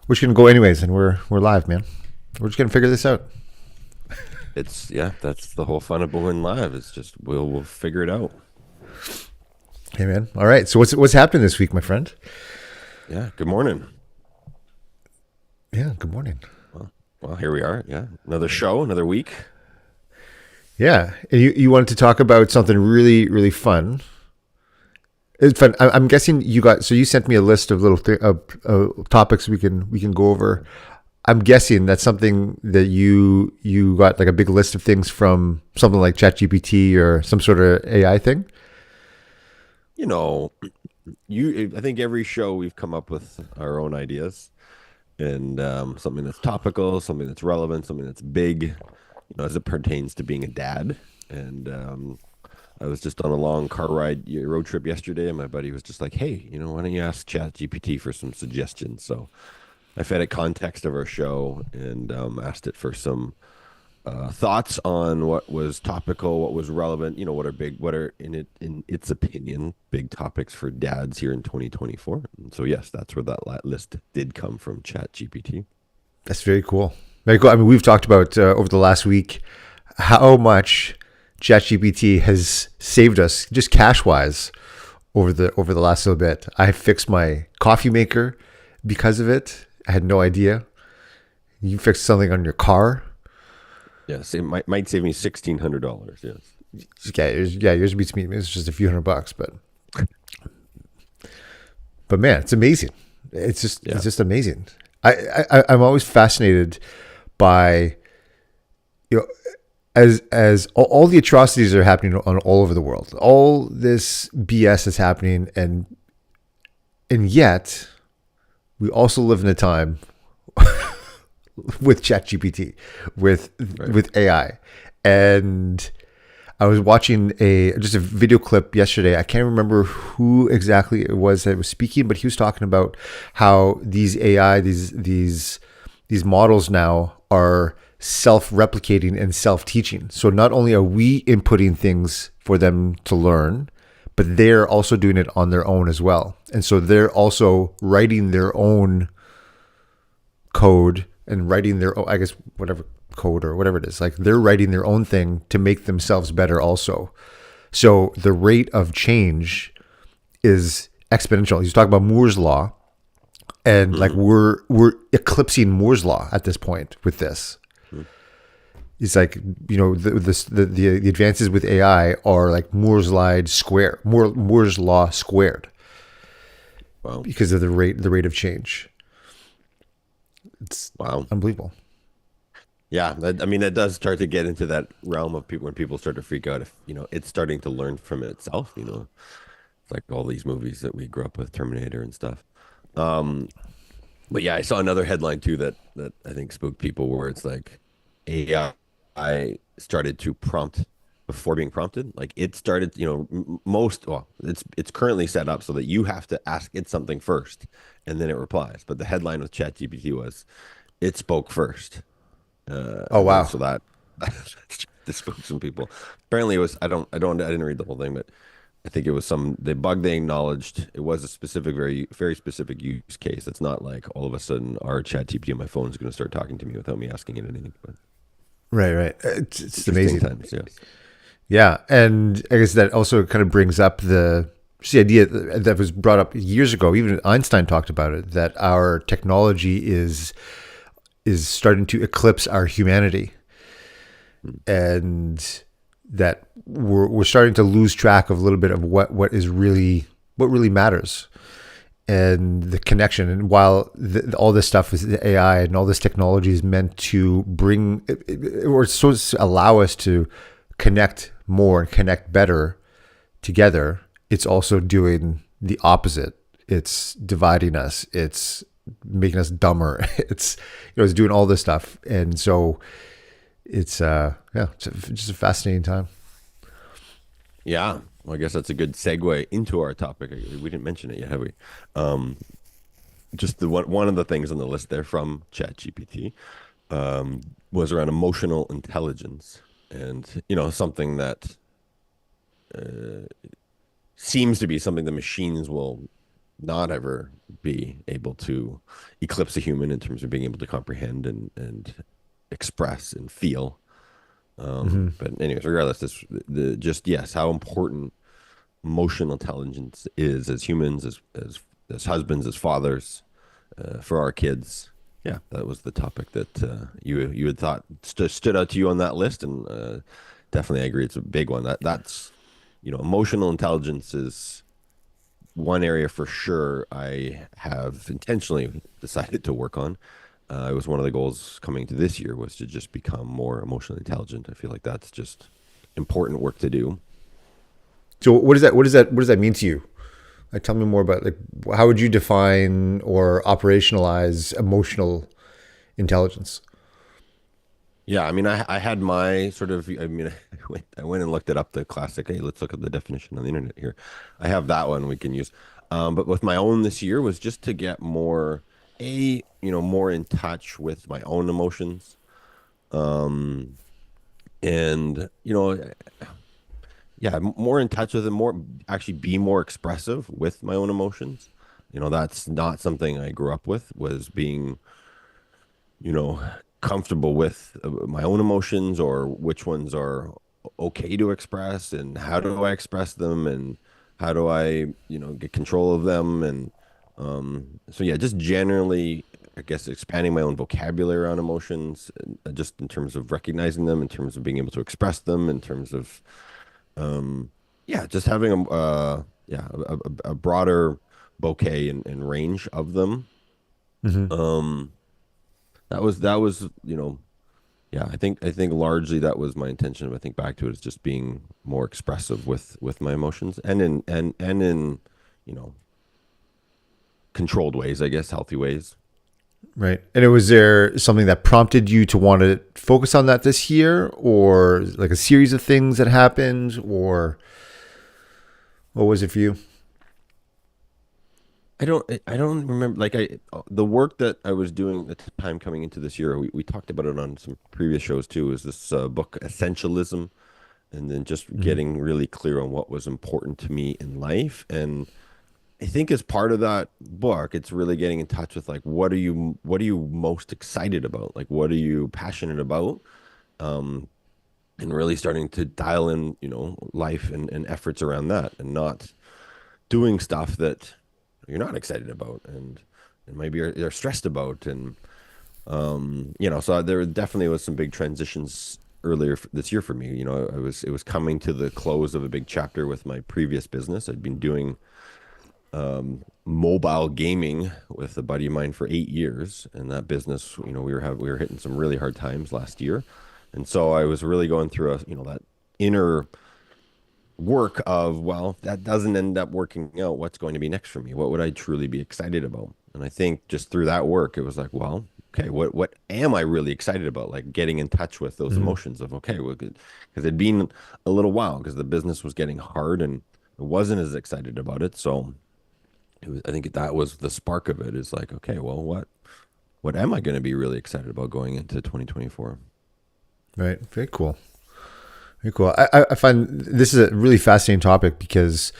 We're just gonna go anyways, and we're live, man. We're just gonna figure this out. It's yeah, that's the whole fun of going live. It's just we'll figure it out. Hey, man. All right. So what's happening this week, my friend? Yeah. Good morning. Yeah. Good morning. Well, here we are. Yeah, another show, another week. Yeah, and you wanted to talk about something really fun. It's fun. I'm guessing you got. So you sent me a list of little topics we can go over. I'm guessing that's something that you got like a big list of things from something like ChatGPT or some sort of AI thing. You know, you. I think every show we've come up with our own ideas and something that's topical, something that's relevant, something that's big. As it pertains to being a dad. And I was just on a long car road trip yesterday, and my buddy was just like, "Hey, why don't you ask ChatGPT for some suggestions?" So I fed it context of our show and asked it for some thoughts on what was topical, what was relevant. What are in its opinion, big topics for dads here in 2024. And so yes, that's where that list did come from, ChatGPT. That's very cool. Very cool. I mean, we've talked about over the last week how much ChatGPT has saved us just cash wise over the last little bit. I fixed my coffee maker because of it. I had no idea. You fixed something on your car. Yes, it might save me $1,600. Yes. Yours beats me. It's just a few $100, but man, it's amazing. It's Yeah. just amazing. I'm always fascinated by you know as all the atrocities are happening on all over the world. All this BS is happening, and yet we also live in a time with ChatGPT, with Right. with AI, and I was watching a just a video clip yesterday. I can't remember who exactly it was that was speaking, but he was talking about how these AI, these models now are self-replicating and self-teaching. So not only are we inputting things for them to learn, but they're also doing it on their own as well. And so they're also writing their own code and writing their own, I guess, whatever code or whatever it is. Like they're writing their own thing to make themselves better also. So the rate of change is exponential. He's talking about Moore's law, and like Hmm. we're eclipsing Moore's law at this point with this. It's like the advances with AI are like Moore's law squared Wow. because of the rate of change. It's Wow. unbelievable. Yeah, I mean, that does start to get into that realm of people when people start to freak out if, it's starting to learn from itself. It's like all these movies that we grew up with, Terminator and stuff. Um, but yeah, I saw another headline too that I think spooked people where it's like AI started to prompt before being prompted. Like it started, it's currently set up so that you have to ask it something first and then it replies. But the headline with ChatGPT was it spoke first. Oh And then wow. so that this spooked some people. Apparently, it was I didn't read the whole thing, but I think it was the bug they acknowledged. It was a specific, very specific use case. It's not like all of a sudden our chat GPT on my phone is going to start talking to me without me asking it anything. But Right. It's interesting amazing. times, yes. Yeah, and I guess that also kind of brings up just the idea that was brought up years ago. Even Einstein talked about it, that our technology is starting to eclipse our humanity, Mm. and that we're starting to lose track of a little bit of what really matters, and the connection. And while all this stuff is the AI and all this technology is meant to bring or so allow us to connect more and connect better together, it's also doing the opposite. It's dividing us. It's making us dumber. It's doing all this stuff, and so it's just a fascinating time. Yeah. Well, I guess that's a good segue into our topic. We didn't mention it yet, have we? Um, just the one of the things on the list there from ChatGPT was around emotional intelligence, and something that seems to be something the machines will not ever be able to eclipse a human in terms of being able to comprehend and express and feel. Hmm. But anyways, regardless, the just yes, how important emotional intelligence is as humans, as husbands, as fathers, for our kids. Yeah, that was the topic that you had thought stood out to you on that list, and definitely I agree. It's a big one. That's emotional intelligence is one area for sure I have intentionally decided to work on. It was one of the goals coming to this year was to just become more emotionally intelligent. I feel like that's just important work to do. So what does that mean to you? Like, tell me more about, like, how would you define or operationalize emotional intelligence? Yeah, I mean, I had my sort of, I mean, I went and looked it up, the classic, hey, let's look at the definition on the internet here. I have that one we can use. But with my own this year was just to get more, more in touch with my own emotions. Um, and, yeah, more in touch with them, more actually be more expressive with my own emotions. That's not something I grew up with, was being you know, comfortable with my own emotions or which ones are okay to express and how do I express them and how do I, get control of them. And so, yeah, just generally, I guess, expanding my own vocabulary around emotions, just in terms of recognizing them, in terms of being able to express them, in terms of, yeah, just having a broader bouquet and range of them. Hmm. Um, that was yeah, I think largely that was my intention. If I think back to it, it's just being more expressive with my emotions and in you know controlled ways, I guess, healthy ways. Right. And was there something that prompted you to want to focus on that this year, or like a series of things that happened, or what was it for you? I don't remember, like, the work that I was doing at the time coming into this year. We talked about it on some previous shows too. Is this book Essentialism, and then just Hmm. getting really clear on what was important to me in life. And I think as part of that book, it's really getting in touch with, like, what are you most excited about? Like, what are you passionate about? Um, and really starting to dial in, life and efforts around that, and not doing stuff that you're not excited about and maybe you're stressed about. And so there definitely was some big transitions earlier this year for me. It was coming to the close of a big chapter with my previous business. I'd been doing mobile gaming with a buddy of mine for 8 years, and that business, we were hitting some really hard times last year, and so I was really going through that inner work of, well, if that doesn't end up working out, what's going to be next for me? What would I truly be excited about? And I think just through that work, it was like, well, okay, what am I really excited about? Like, getting in touch with those Hmm. emotions of, okay, well, because it'd been a little while because the business was getting hard and I wasn't as excited about it. So I think that was the spark of it, is like, okay, well, what am I going to be really excited about going into 2024? Right. Very cool. Very cool. I find this is a really fascinating topic because,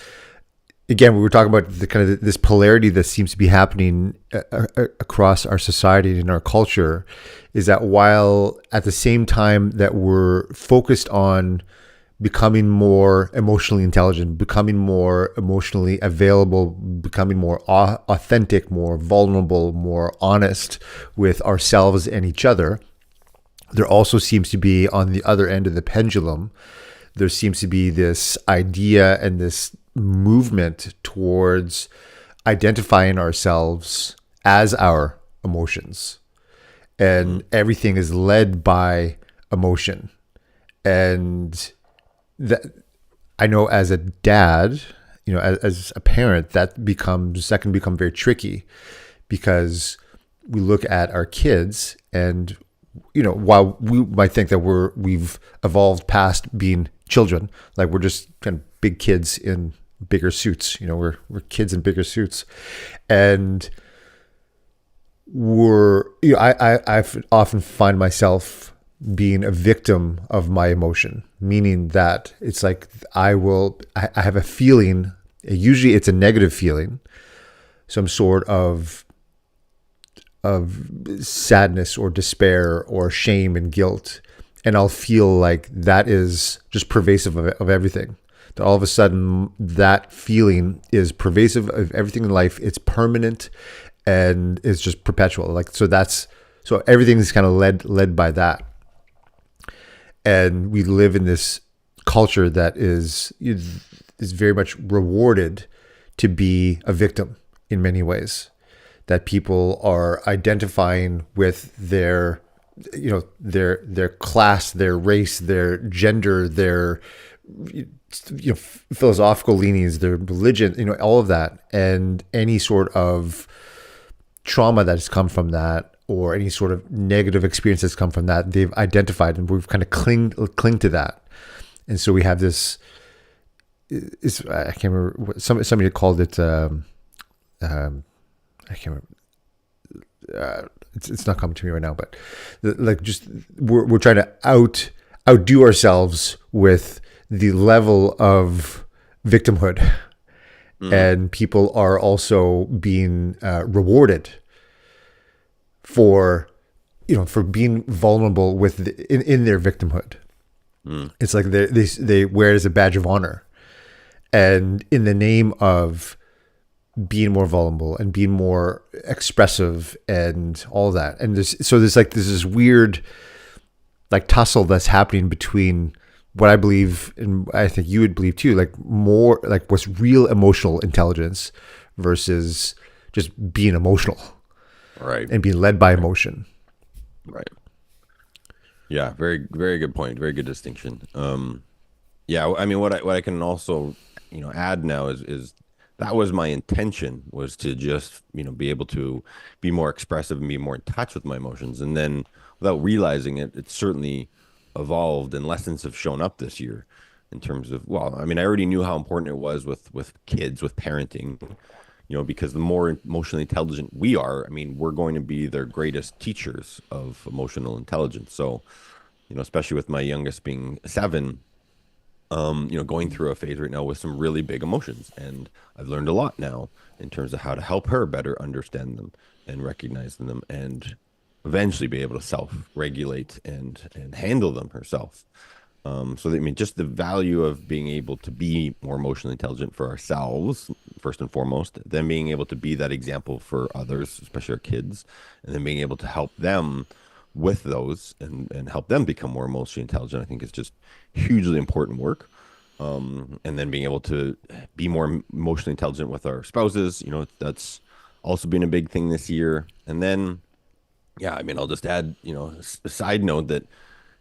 again, we were talking about the kind of this polarity that seems to be happening across our society and in our culture, is that while at the same time that we're focused on becoming more emotionally intelligent, becoming more emotionally available, becoming more authentic, more vulnerable, more honest with ourselves and each other, there also seems to be, on the other end of the pendulum, there seems to be this idea and this movement towards identifying ourselves as our emotions. Mm, And everything is led by emotion. And that, I know as a dad, as a parent, that can become very tricky, because we look at our kids and, while we might think that we've evolved past being children, like we're just kind of big kids in bigger suits, we're kids in bigger suits. And I've often find myself being a victim of my emotion, meaning that it's like I have a feeling, usually it's a negative feeling, some sort of sadness or despair or shame and guilt, and I'll feel like that is just pervasive of everything. That all of a sudden that feeling is pervasive of everything in life. It's permanent and it's just perpetual. Like, so everything is kind of led by that. And we live in this culture that is very much rewarded to be a victim in many ways. That people are identifying with their class, their race, their gender, their philosophical leanings, their religion, all of that, and any sort of trauma that has come from that, or any sort of negative experience that's come from that, they've identified, and we've kind of cling to that. And so we have this. I can't remember. Somebody called it. I can't remember. It's not coming to me right now, but we're trying to outdo ourselves with the level of victimhood, and people are also being rewarded for being vulnerable in their victimhood. It's like they wear it as a badge of honor, and in the name of being more vulnerable and being more expressive and all that. And there's this weird like tussle that's happening between what I believe, and I think you would believe too, like more like what's real emotional intelligence versus just being emotional, right? And being led by emotion. Right. Yeah. Very, very good point. Very good distinction. Yeah. I mean, what I can also, add now is that was my intention, was to just, be able to be more expressive and be more in touch with my emotions. And then without realizing it, it's certainly evolved, and lessons have shown up this year in terms of, well, I mean, I already knew how important it was with kids, with parenting, because the more emotionally intelligent we are, I mean, we're going to be their greatest teachers of emotional intelligence. So, especially with my youngest being 7, going through a phase right now with some really big emotions. And I've learned a lot now in terms of how to help her better understand them and recognize them, and eventually be able to self-regulate and handle them herself. So that, I mean, just the value of being able to be more emotionally intelligent for ourselves, first and foremost, then being able to be that example for others, especially our kids, and then being able to help them with those and help them become more emotionally intelligent, I think is just hugely important work. And then being able to be more emotionally intelligent with our spouses, that's also been a big thing this year. And then, yeah, I mean, I'll just add, a side note that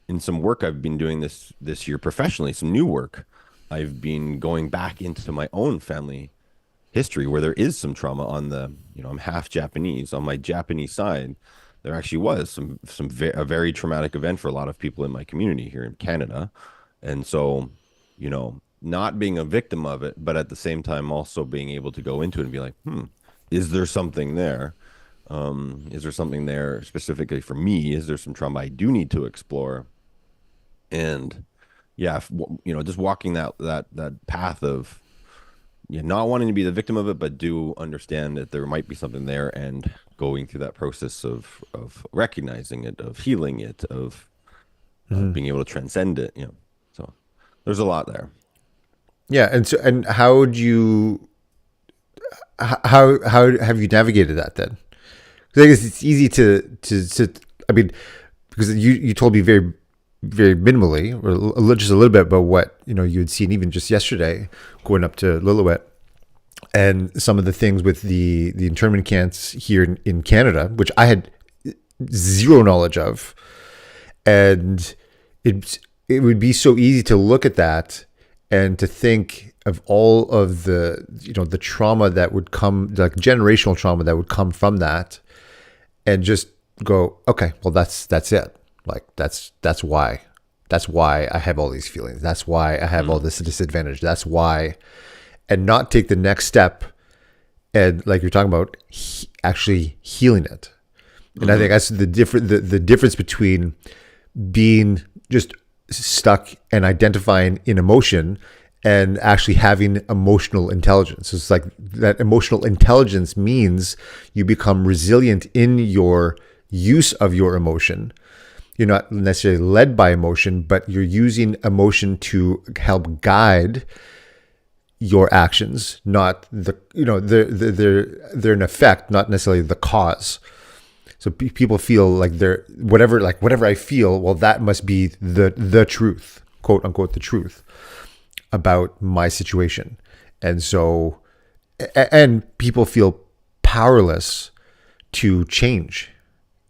in some work I've been doing this year professionally, some new work, I've been going back into my own family history where there is some trauma on the, I'm half Japanese. On my Japanese side, there actually was a very traumatic event for a lot of people in my community here in Canada. And so, not being a victim of it, but at the same time also being able to go into it and be like, is there something there? Is there something there specifically for me? Is there some trauma I do need to explore? And yeah, just walking that path of not wanting to be the victim of it, but do understand that there might be something there, and going through that process of recognizing it, of healing it, of being able to transcend it. So there's a lot there. Yeah, and how would you how have you navigated that then? Because I guess it's easy to I mean, because you told me very very minimally, or just a little bit about what you had seen even just yesterday going up to Lillooet, and some of the things with the internment camps here in Canada, which I had zero knowledge of, and it would be so easy to look at that and to think of all of the the trauma that would come, like generational trauma that would come from that, and just go, okay, well that's it. Like that's why I have all these feelings. That's why I have all this disadvantage. That's why, and not take the next step, and like you're talking about, actually healing it. And I think that's the difference between being just stuck and identifying in emotion and actually having emotional intelligence. It's like that emotional intelligence means you become resilient in your use of your emotion. You're not necessarily led by emotion, but you're using emotion to help guide your actions, not the, they're an effect, not necessarily the cause. So people feel like they're whatever I feel, well, that must be the truth, quote unquote, the truth about my situation. And so, and people feel powerless to change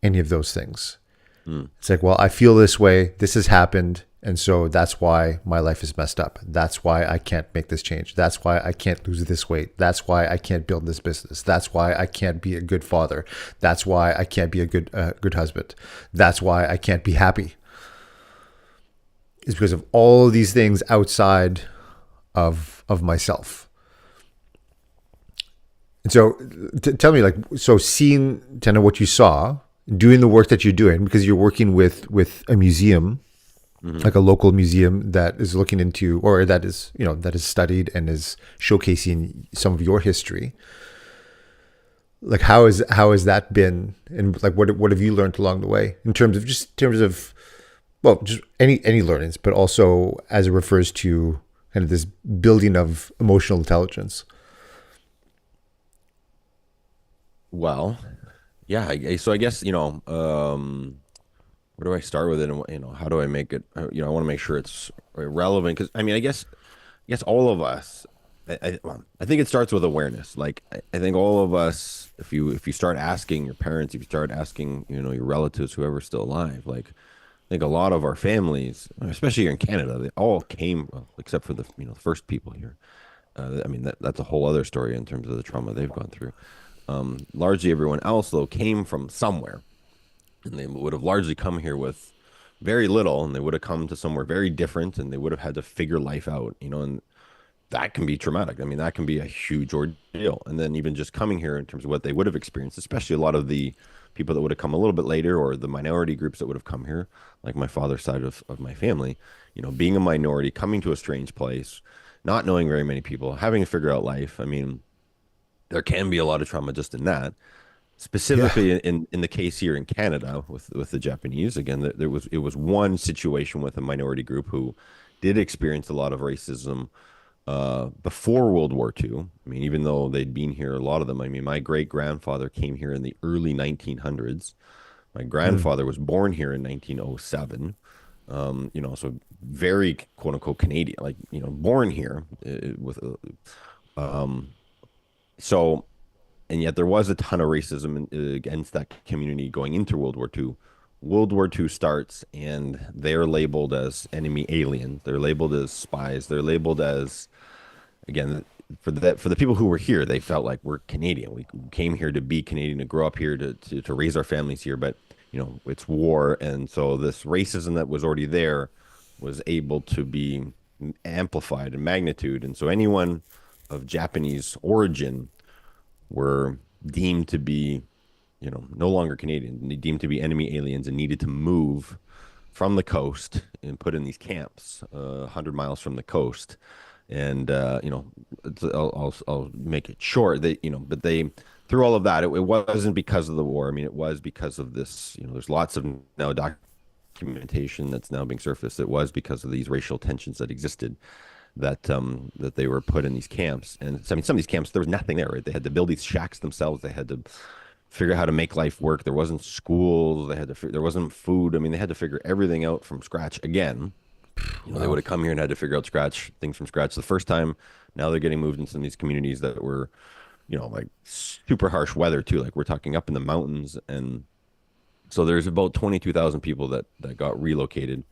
any of those things. Mm. It's like, well, I feel this way, this has happened, and so that's why my life is messed up. That's why I can't make this change. That's why I can't lose this weight. That's why I can't build this business. That's why I can't be a good father. That's why I can't be a good husband. That's why I can't be happy. It's because of all these things outside of myself. And so, tell me, like, so seeing kind of what you saw, doing the work that you're doing, because you're working with a museum, Hmm. like a local museum that is looking into, or that is, that is studied and is showcasing some of your history. Like, how has that been, and like what have you learned along the way in terms of well, just any learnings, but also as it refers to kind of this building of emotional intelligence. Well, yeah. So I guess, where do I start with it, and how do I make it? I want to make sure it's relevant because I mean, I guess all of us. I think it starts with awareness. Like I think all of us, if you start asking your parents, if you start asking, your relatives, whoever's still alive, like I think a lot of our families, especially here in Canada, they all came, well, except for the first people here. I mean that's a whole other story in terms of the trauma they've gone through. Largely everyone else though came from somewhere, and they would have largely come here with very little, and they would have come to somewhere very different, and they would have had to figure life out, and that can be traumatic. I mean, that can be a huge ordeal. And then even just coming here in terms of what they would have experienced, especially a lot of the people that would have come a little bit later, or the minority groups that would have come here, like my father's side of my family, being a minority, coming to a strange place, not knowing very many people, having to figure out life. I mean, there can be a lot of trauma just in that. Yeah. Specifically in the case here in Canada with the Japanese, again, it was one situation with a minority group who did experience a lot of racism before World War II. I mean, even though they'd been here, a lot of them, I mean, my great grandfather came here in the early 1900s. My Mm. grandfather was born here in 1907. So very quote unquote Canadian, like, born here with, um, so, and yet there was a ton of racism against that community going into World War II. World War II starts, and they're labeled as enemy aliens. They're labeled as spies. They're labeled as, again, for the people who were here, they felt like we're Canadian. We came here to be Canadian, to grow up here, to raise our families here. But it's war, and so this racism that was already there was able to be amplified in magnitude. And so anyone of Japanese origin were deemed to be, no longer Canadian, deemed to be enemy aliens, and needed to move from the coast and put in these camps, 100 miles from the coast. And I'll make it short. But they, through all of that, it wasn't because of the war. I mean, it was because of this. There's lots of now documentation that's now being surfaced. It was because of these racial tensions that existed, that they were put in these camps. And so, I mean, some of these camps, there was nothing there, right? They had to build these shacks themselves. They had to figure out how to make life work. There wasn't schools. There wasn't food. I mean, they had to figure everything out from scratch again. They Wow. would have come here and had to figure out scratch things from scratch the first time. Now they're getting moved into some of these communities that were, like super harsh weather too. Like we're talking up in the mountains, and so there's about 22,000 people that got relocated.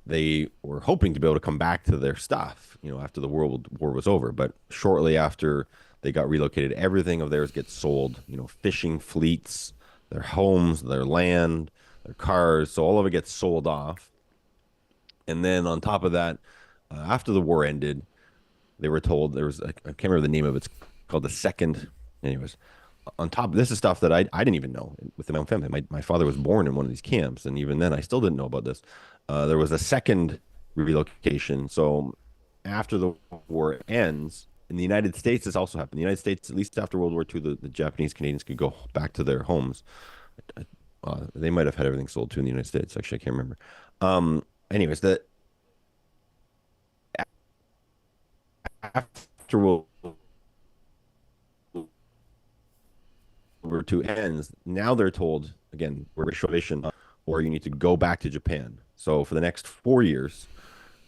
They were hoping to be able to come back to their stuff, after the World War was over. But shortly after they got relocated, everything of theirs gets sold, fishing fleets, their homes, their land, their cars. So all of it gets sold off. And then on top of that, after the war ended, they were told there was, I can't remember the name of it. It's called the second. Anyways, on top of this is stuff that I didn't even know within my own family. My father was born in one of these camps, and even then I still didn't know about this. There was a second relocation. So after the war ends, in the United States, this also happened. In the United States, at least after World War II, the Japanese Canadians could go back to their homes. They might have had everything sold too in the United States. Actually, I can't remember. Anyways, the after World War II ends, now they're told again, we're reservation, or you need to go back to Japan. So for the next 4 years,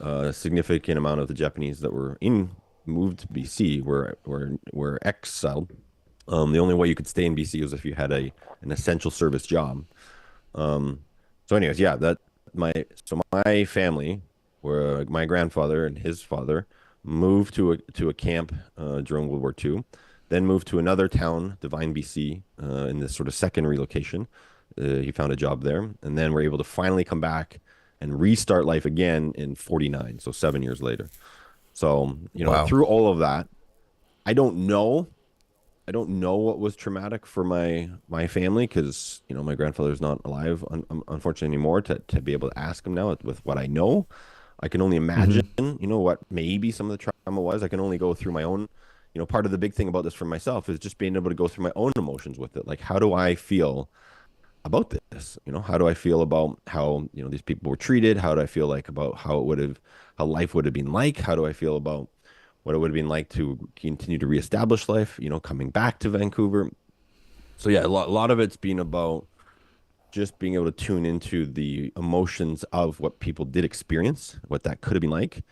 a significant amount of the Japanese that were in moved to BC were exiled. The only way you could stay in BC was if you had an essential service job. Um, so, anyways, yeah, my family, where my grandfather and his father moved to a camp during World War II, then moved to another town, Devine, BC, in this sort of second relocation. He found a job there, and then we're able to finally come back and restart life again in 49, so 7 years later. So, Wow. through all of that, I don't know. I don't know what was traumatic for my family because my grandfather's not alive, unfortunately, anymore. To be able to ask him now with what I know, I can only imagine. Hmm. What maybe some of the trauma was. I can only go through my own. Part of the big thing about this for myself is just being able to go through my own emotions with it. Like, how do I feel about this? How do I feel about how these people were treated? How do I feel like about how life would have been like? How do I feel about what it would have been like to continue to reestablish life, coming back to Vancouver. So yeah, a lot of it's been about just being able to tune into the emotions of what people did experience, what that could have been like,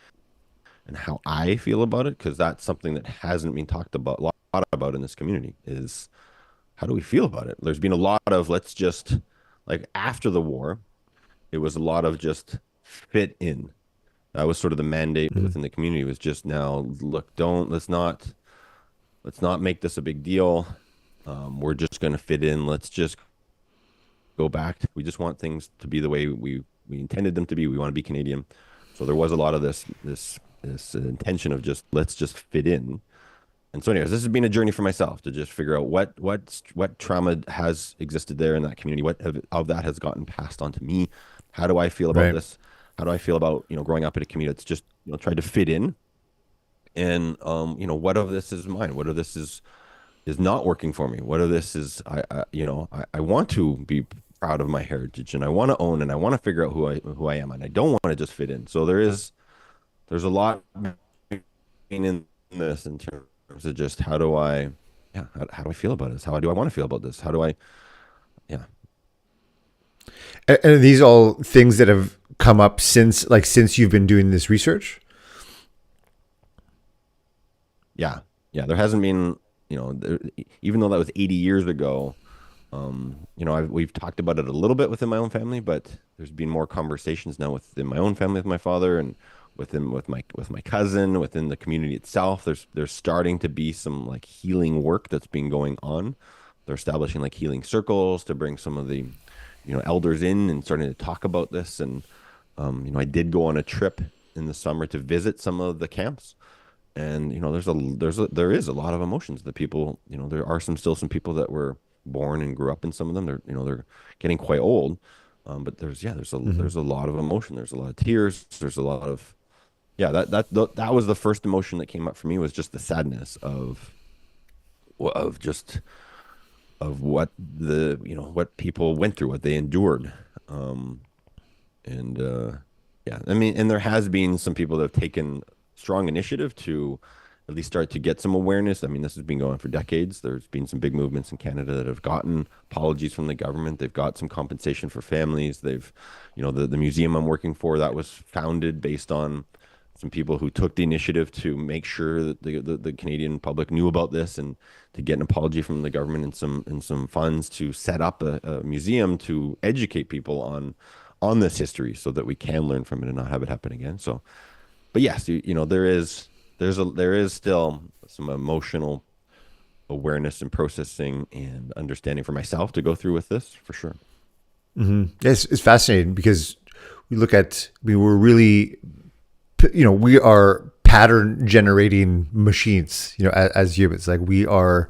and how I feel about it, because that's something that hasn't been talked about a lot about in this community is how do we feel about it? There's been a lot of let's just like after the war, it was a lot of just fit in. That was sort of the mandate Hmm. within the community was just now look, don't let's not make this a big deal. We're just going to fit in. Let's just go back. We just want things to be the way we intended them to be. We want to be Canadian. So there was a lot of this intention of just let's just fit in. And so, anyways, this has been a journey for myself to just figure out what trauma has existed there in that community. What of that has gotten passed on to me? How do I feel about Right. this? How do I feel about growing up in a community that's just tried to fit in? And what of this is mine? What of this is not working for me? What of this is I want to be proud of my heritage and I want to own and I want to figure out who I am and I don't want to just fit in. So there's a lot in this in terms of just how do I yeah how do I feel about this? How do I want to feel about this? How do I yeah And are these all things that have come up since you've been doing this research? yeah there hasn't been even though that was 80 years ago. We've talked about it a little bit within my own family, but there's been more conversations now within my own family with my father and with my cousin, within the community itself. There's starting to be some like healing work that's been going on. They're establishing like healing circles to bring some of the, elders in and starting to talk about this. And I did go on a trip in the summer to visit some of the camps and there is a lot of emotions that people there are still some people that were born and grew up in some of them they're getting quite old but Hmm. there's a lot of emotion, there's a lot of tears, there's a lot of that was the first emotion that came up for me was just the sadness of just of what what people went through, what they endured. um and yeah, I mean, and there has been some people that have taken strong initiative to at least start to get some awareness. I mean, this has been going on for decades. There's been some big movements in Canada that have gotten apologies from the government. They've got some compensation for families. The museum I'm working for, that was founded based on some people who took the initiative to make sure that the Canadian public knew about this and to get an apology from the government and some funds to set up a museum to educate people on this history so that we can learn from it and not have it happen again. So, but yes, there is still some emotional awareness and processing and understanding for myself to go through with this for sure. Hmm. It's fascinating because we look at, I mean, we're really, we are pattern generating machines, as humans. Like we are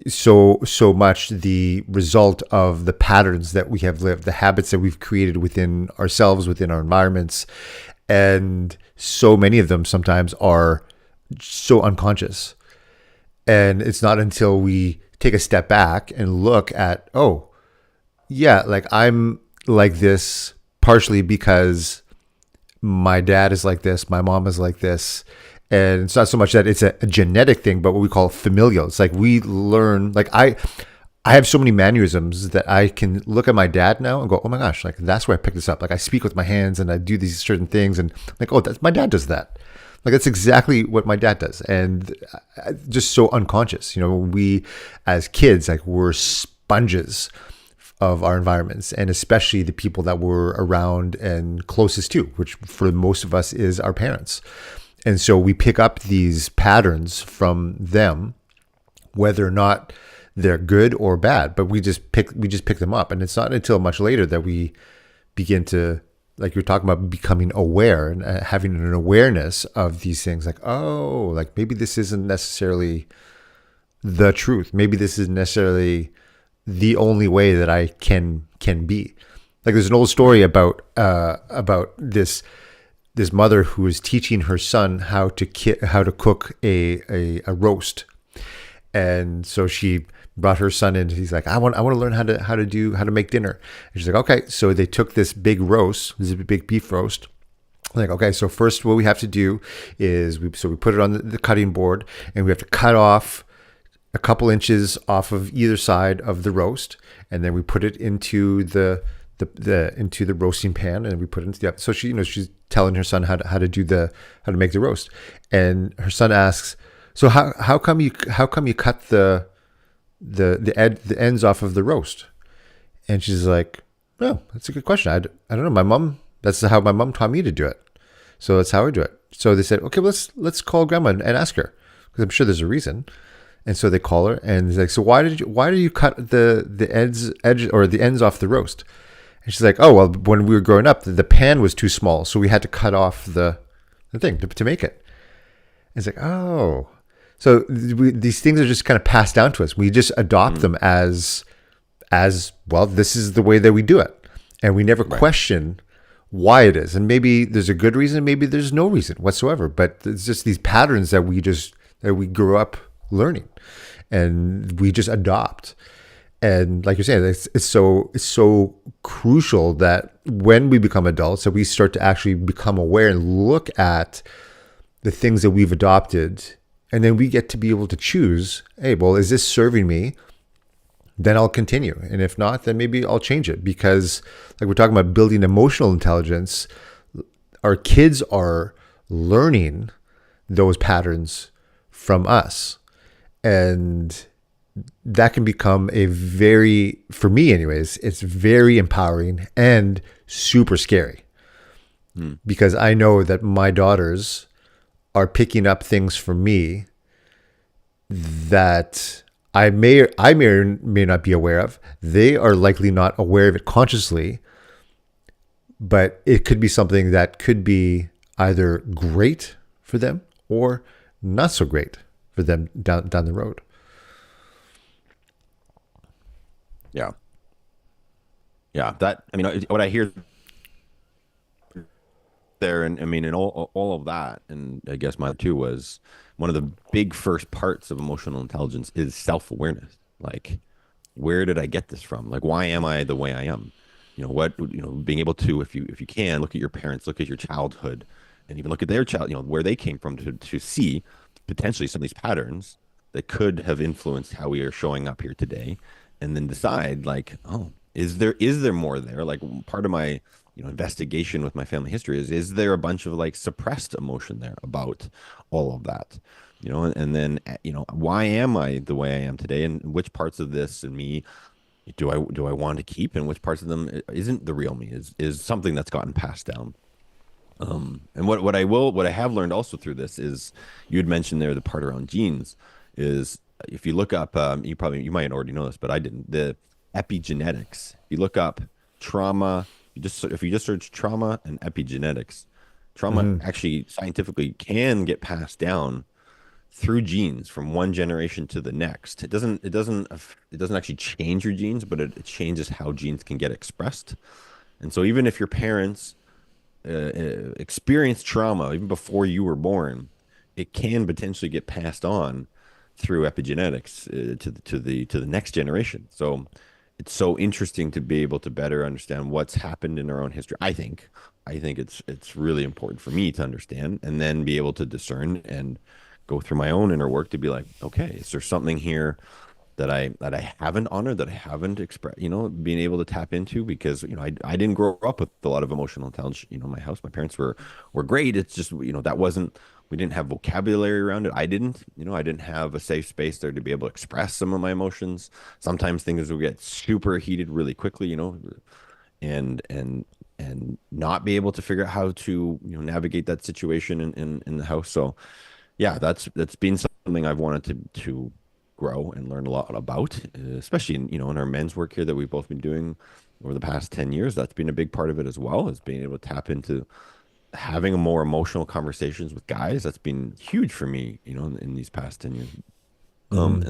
so much the result of the patterns that we have lived, the habits that we've created within ourselves, within our environments. And so many of them sometimes are so unconscious. And it's not until we take a step back and look at, oh, yeah, like I'm like this partially because my dad is like this, my mom is like this. And it's not so much that it's a genetic thing, but what we call familial. It's like we learn, like I have so many mannerisms that I can look at my dad now and go, oh my gosh, like that's where I picked this up. Like I speak with my hands and I do these certain things and like, oh, that's my dad does that. Like that's exactly what my dad does. And just so unconscious, we as kids, like we're sponges of our environments and especially the people that we're around and closest to, which for most of us is our parents. And so we pick up these patterns from them, whether or not they're good or bad, but we just pick them up. And it's not until much later that we begin to, like you're talking about, becoming aware and having an awareness of these things. Like, oh, like maybe this isn't necessarily the truth. Maybe this isn't necessarily the only way that I can be. Like there's an old story about this mother who was teaching her son how to cook a roast. And so she brought her son in. He's like, I want to learn how to make dinner. And she's like, okay. So they took this big roast, this big beef roast. Like, okay, so first what we have to do is we put it on the cutting board and we have to cut off a couple inches off of either side of the roast, and then we put it into the into the roasting pan, and we put it into the oven. So she's telling her son how to make the roast, and her son asks, so how come you cut the ends off of the roast? And she's like, oh, that's a good question. I don't know. That's how my mom taught me to do it. So that's how I do it. So they said, okay, let's call grandma and ask her, because I'm sure there's a reason. And so they call her and he's like, so why did you cut the edge or the ends off the roast? And she's like, oh, well, when we were growing up, the pan was too small. So we had to cut off the thing to make it. And it's like, oh, so these things are just kind of passed down to us. We just adopt them as well, this is the way that we do it. And we never question why it is. And maybe there's a good reason, maybe there's no reason whatsoever, but it's just these patterns that we grew up learning and we just adopt. And like you're saying, it's so crucial that when we become adults, that we start to actually become aware and look at the things that we've adopted, and then we get to be able to choose, hey, well, is this serving me? Then I'll continue. And if not, then maybe I'll change it. Because like we're talking about building emotional intelligence, our kids are learning those patterns from us. And that can become for me anyways, it's very empowering and super scary. Because I know that my daughters are picking up things from me that I may or may not be aware of. They are likely not aware of it consciously, but it could be something that could be either great for them or not so great for them down the road. Yeah. Yeah. What I hear there, and I mean, and all of that, and I guess mine too, was one of the big first parts of emotional intelligence is self-awareness. Like, where did I get this from? Like, why am I the way I am? Being able to, if you can, look at your parents, look at your childhood, and even look at their child, where they came from, to see potentially some of these patterns that could have influenced how we are showing up here today, and then decide, like, oh, is there more there? Like, part of my investigation with my family history is there a bunch of like suppressed emotion there about all of that, and then why am I the way I am today, and which parts of this and me do I want to keep, and which parts of them isn't the real me, is something that's gotten passed down. And what I have learned also through this is, you had mentioned there the part around genes, is if you look up, you might already know this, but I didn't, the epigenetics. You look up trauma, if you just search trauma and epigenetics, trauma actually scientifically can get passed down through genes from one generation to the next. It doesn't actually change your genes, but it changes how genes can get expressed. And so even if your parents experience trauma even before you were born, it can potentially get passed on through epigenetics to the next generation. So it's so interesting to be able to better understand what's happened in our own history. I think it's really important for me to understand and then be able to discern and go through my own inner work to be like, okay, is there something here that I haven't honored, that I haven't expressed, being able to tap into because I didn't grow up with a lot of emotional intelligence. My house, my parents were great. It's just that wasn't we didn't have vocabulary around it. I didn't have a safe space there to be able to express some of my emotions. Sometimes things will get super heated really quickly, and not be able to figure out how to navigate that situation in the house. So yeah, that's been something I've wanted to grow and learn a lot about, especially in our men's work here that we've both been doing over the past 10 years. That's been a big part of it as well, is being able to tap into having a more emotional conversations with guys. That's been huge for me, in these past 10 years. Um, Mm-hmm.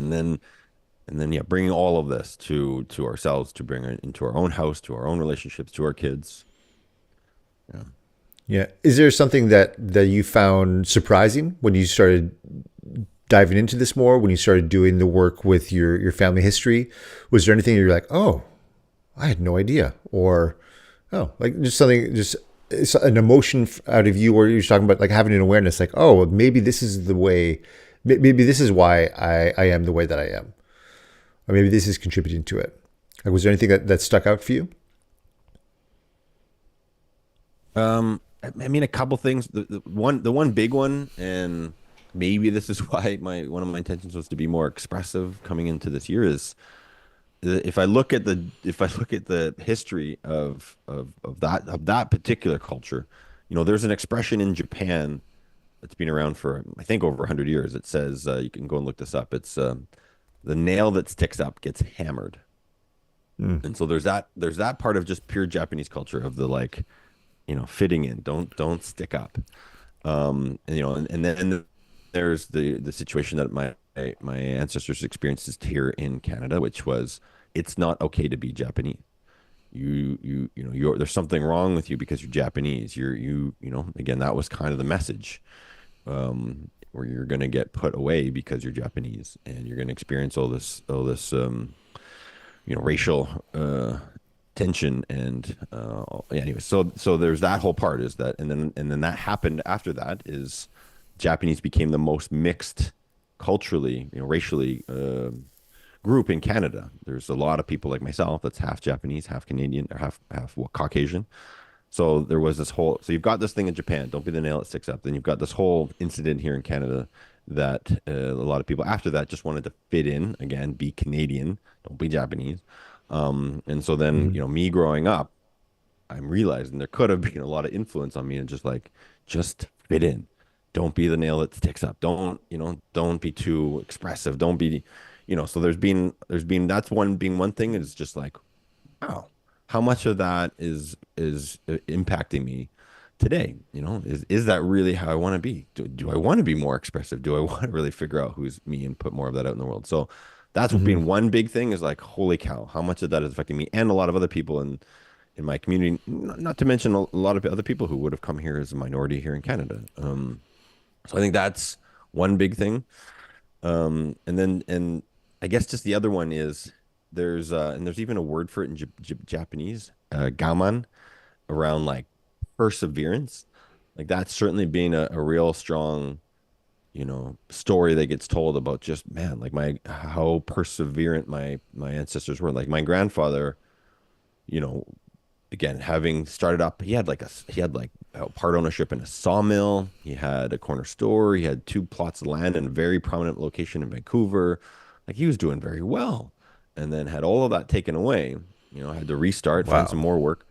and then yeah, bringing all of this to ourselves, to bring it into our own house, to our own relationships, to our kids. Yeah. Yeah. Is there something that you found surprising when you started diving into this more? When you started doing the work with your family history, was there anything you're like, oh, I had no idea, or oh, like just something, just it's an emotion out of you, where you're talking about like having an awareness, like, oh, well, maybe this is the way, maybe this is why I am the way that I am, or maybe this is contributing to it. Like, was there anything that stuck out for you? I mean, a couple things. The one big one, and maybe this is why my one of my intentions was to be more expressive coming into this year is if I look at the history of that particular culture, there's an expression in Japan that's been around for I think over 100 years. It says you can go and look this up. It's the nail that sticks up gets hammered, Mm. and so there's that part of just pure Japanese culture of the like fitting in. Don't stick up. And then there's the situation that my ancestors experienced here in Canada, which was it's not okay to be Japanese. There's something wrong with you because you're Japanese. Again, that was kind of the message, where you're going to get put away because you're Japanese and you're going to experience all this racial tension and yeah, anyway, so there's that whole part is that, and then that happened after that is Japanese became the most mixed culturally, racially, group in Canada. There's a lot of people like myself that's half Japanese, half Canadian, or half Caucasian. So there was this whole, so you've got this thing in Japan, don't be the nail that sticks up. Then you've got this whole incident here in Canada that a lot of people after that just wanted to fit in again, be Canadian, don't be Japanese. And so then, Mm-hmm. me growing up, I'm realizing there could have been a lot of influence on me and just fit in. Don't be the nail that sticks up. Don't be too expressive. Don't be, so there's been that's one thing is just like, wow, how much of that is impacting me today? Is that really how I want to be? Do I want to be more expressive? Do I want to really figure out who's me and put more of that out in the world? So that's Mm-hmm. been one big thing is like, holy cow, how much of that is affecting me and a lot of other people in my community, not to mention a lot of other people who would have come here as a minority here in Canada. So I think that's one big thing. And I guess just the other one is there's even a word for it in Japanese, gaman, around like perseverance. Like that's certainly been a real strong, story that gets told about just man, like how perseverant my ancestors were. Like my grandfather, you know, again, having started up, he had like part ownership in a sawmill. He had a corner store. He had two plots of land in a very prominent location in Vancouver. Like he was doing very well, and then had all of that taken away. Had to restart, find some Wow. more work.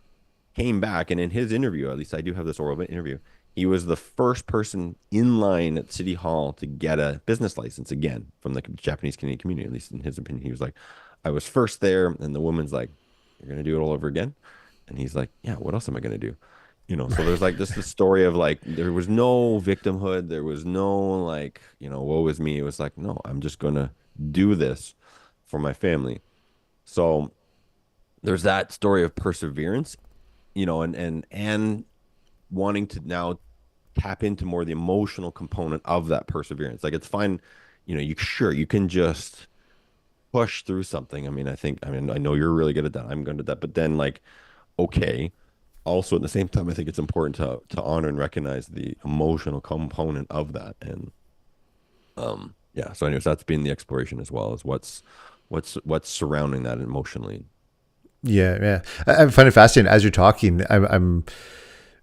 Came back, and in his interview, at least I do have this oral interview. He was the first person in line at City Hall to get a business license again from the Japanese Canadian community. At least in his opinion, he was like, "I was first there," and the woman's like, "You're gonna do it all over again." And he's like, yeah, what else am I going to do? So there's like just the story of like, there was no victimhood. There was no like, woe is me. It was like, no, I'm just going to do this for my family. So there's that story of perseverance, and wanting to now tap into more the emotional component of that perseverance. Like it's fine, you sure you can just push through something. I mean, I know you're really good at that. I'm good at that. But then like, okay. Also at the same time, I think it's important to honor and recognize the emotional component of that. And yeah. So anyways, that's been the exploration as well as what's surrounding that emotionally. Yeah, yeah. I find it fascinating as you're talking. I'm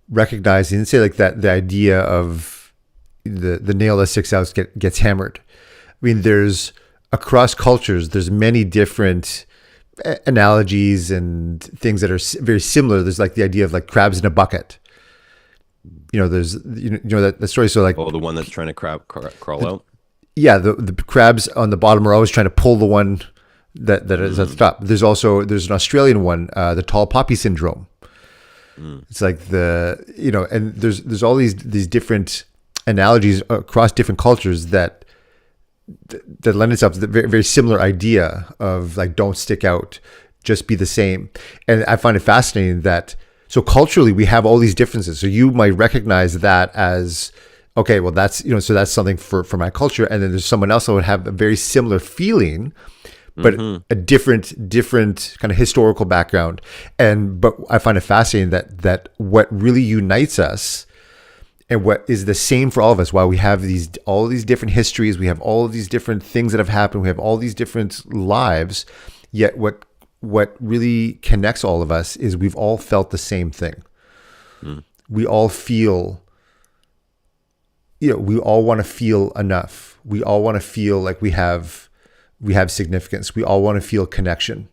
recognizing, say, like that the idea of the nail that sticks out gets hammered. I mean, there's across cultures, there's many different analogies and things that are very similar. There's like the idea of like crabs in a bucket. There's that the story. So like, Oh, the one that's trying to crawl out. yeah, the crabs on the bottom are always trying to pull the one that is at the Mm, top. There's an Australian one, the tall poppy syndrome. mm, It's like and there's all these different analogies across different cultures that lend itself to the very, very similar idea of like don't stick out, just be the same. And I find it fascinating that so culturally we have all these differences. So you might recognize that as okay, well that's so that's something for my culture, and then there's someone else that would have a very similar feeling but mm-hmm. a different kind of historical background. But I find it fascinating that what really unites us and what is the same for all of us, while we have all these different histories, we have all of these different things that have happened, we have all these different lives, yet what really connects all of us is we've all felt the same thing. Mm, We all feel, we all want to feel enough. We all want to feel like we have significance. We all want to feel connection.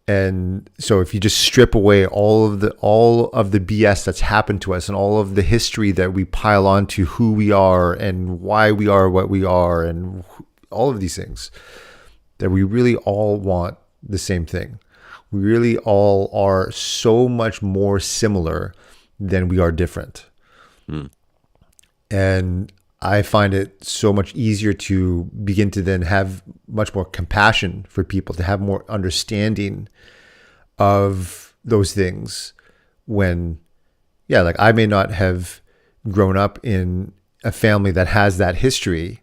And so if you just strip away all of the BS that's happened to us and all of the history that we pile onto who we are and why we are what we are and all of these things, that we really all want the same thing. We really all are so much more similar than we are different. mm, And I find it so much easier to begin to then have much more compassion for people, to have more understanding of those things when, yeah, like I may not have grown up in a family that has that history.